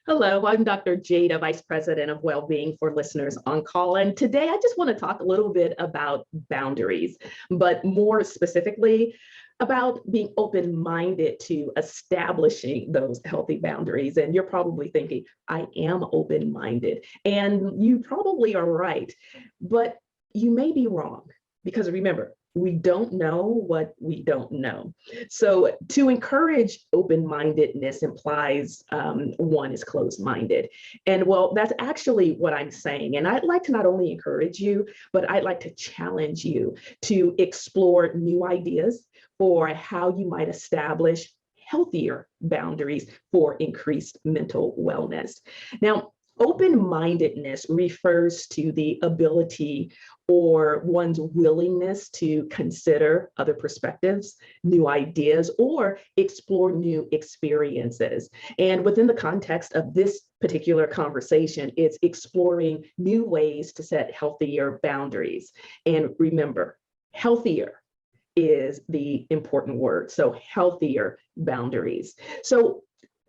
Hello, I'm Dr. Jada, Vice President of Wellbeing for Listeners on Call. And today I just want to talk a little bit about boundaries, but more specifically about being open-minded to establishing those healthy boundaries. And you're probably thinking, I am open-minded. And you probably are right, but you may be wrong because remember, we don't know what we don't know. So to encourage open-mindedness implies one is closed-minded. And well, that's actually what I'm saying. And I'd like to not only encourage you, but I'd like to challenge you to explore new ideas for how you might establish healthier boundaries for increased mental wellness. Now, open-mindedness refers to the ability or one's willingness to consider other perspectives, new ideas, or explore new experiences. And within the context of this particular conversation, it's exploring new ways to set healthier boundaries. And remember, healthier is the important word. So healthier boundaries. So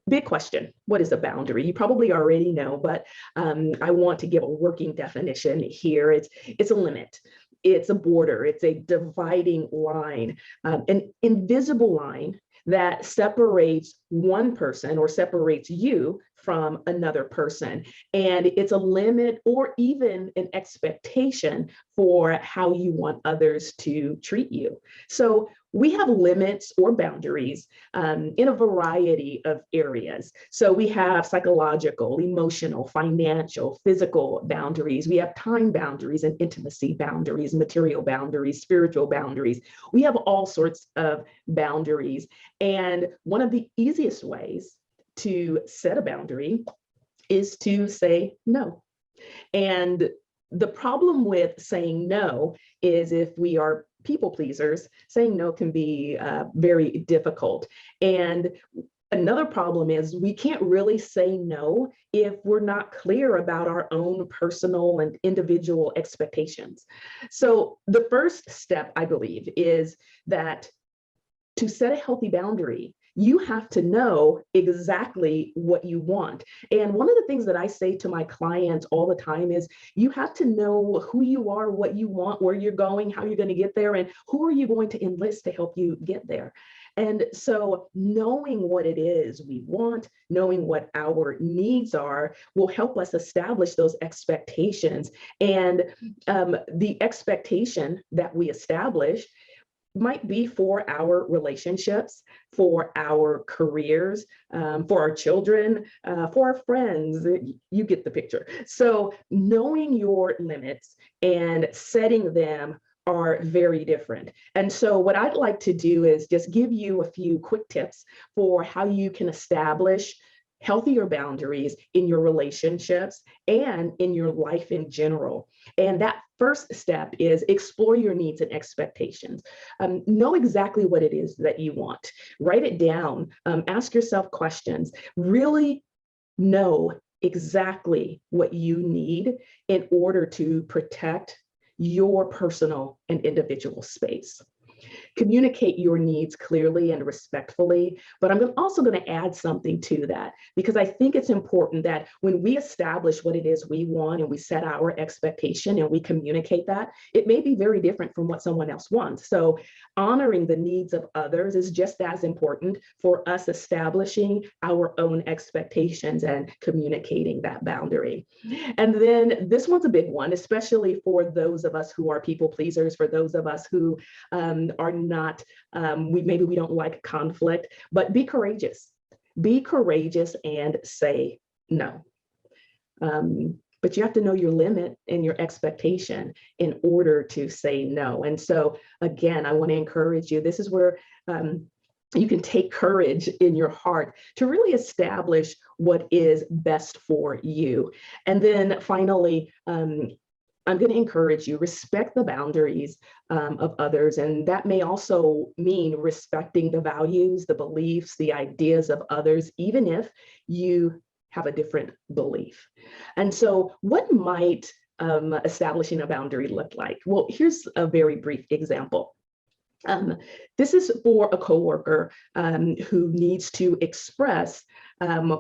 big question, what is a boundary? You probably already know, but I want to give a working definition here. It's a limit, it's a border, it's a dividing line, an invisible line that separates one person or separates you from another person. And it's a limit or even an expectation for how you want others to treat you. So we have limits or boundaries in a variety of areas. So we have psychological, emotional, financial, physical boundaries. We have time boundaries and intimacy boundaries, material boundaries, spiritual boundaries. We have all sorts of boundaries. And one of the easiest ways to set a boundary is to say no. And the problem with saying no is if we are people pleasers, saying no can be very difficult. And another problem is we can't really say no if we're not clear about our own personal and individual expectations. So the first step, I believe, is that to set a healthy boundary, you have to know exactly what you want. And one of the things that I say to my clients all the time is you have to know who you are, what you want, where you're going, how you're going to get there, and who are you going to enlist to help you get there. And so knowing what it is we want, knowing what our needs are, will help us establish those expectations. And the expectation that we establish might be for our relationships, for our careers, for our children, for our friends. You get the picture. So knowing your limits and setting them are very different. And so what I'd like to do is just give you a few quick tips for how you can establish healthier boundaries in your relationships and in your life in general. And that first step is explore your needs and expectations. Know exactly what it is that you want. Write it down. Ask yourself questions. Really know exactly what you need in order to protect your personal and individual space. Communicate your needs clearly and respectfully, but I'm also going to add something to that because I think it's important that when we establish what it is we want and we set our expectation and we communicate that, it may be very different from what someone else wants. So honoring the needs of others is just as important for us establishing our own expectations and communicating that boundary. And then this one's a big one, especially for those of us who are people pleasers, for those of us who are not, maybe we don't like conflict, but be courageous. Be courageous and say no. But you have to know your limit and your expectation in order to say no. And so again, I want to encourage you, this is where you can take courage in your heart to really establish what is best for you. And then finally, I'm going to encourage you, respect the boundaries of others. And that may also mean respecting the values, the beliefs, the ideas of others, even if you have a different belief. And so what might establishing a boundary look like? Well, here's a very brief example. This is for a coworker who needs to express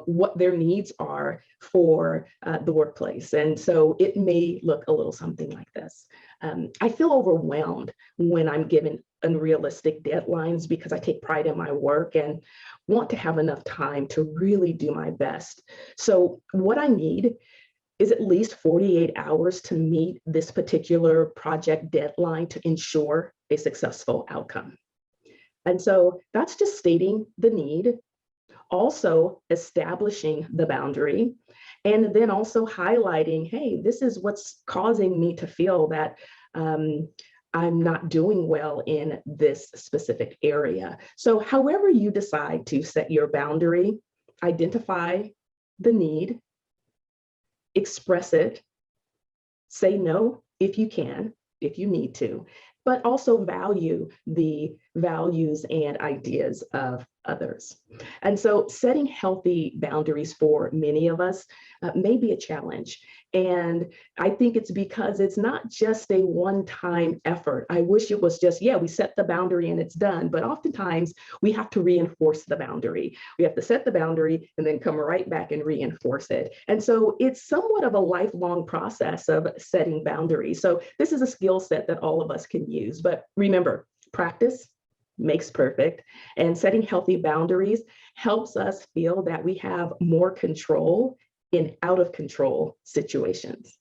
what their needs are for the workplace. And so it may look a little something like this. I feel overwhelmed when I'm given unrealistic deadlines because I take pride in my work and want to have enough time to really do my best. So what I need is at least 48 hours to meet this particular project deadline to ensure a successful outcome. And so that's just stating the need, also establishing the boundary, and then also highlighting, hey, this is what's causing me to feel that I'm not doing well in this specific area. So however you decide to set your boundary, identify the need, express it, say no if you can, if you need to, but also value the values and ideas of others. And so setting healthy boundaries for many of us may be a challenge. And I think it's because it's not just a one-time effort. I wish it was just, yeah, we set the boundary and it's done. But oftentimes we have to reinforce the boundary. We have to set the boundary and then come right back and reinforce it. And so it's somewhat of a lifelong process of setting boundaries. So this is a skill set that all of us can use. But remember, practice makes perfect, and setting healthy boundaries helps us feel that we have more control in out of control situations.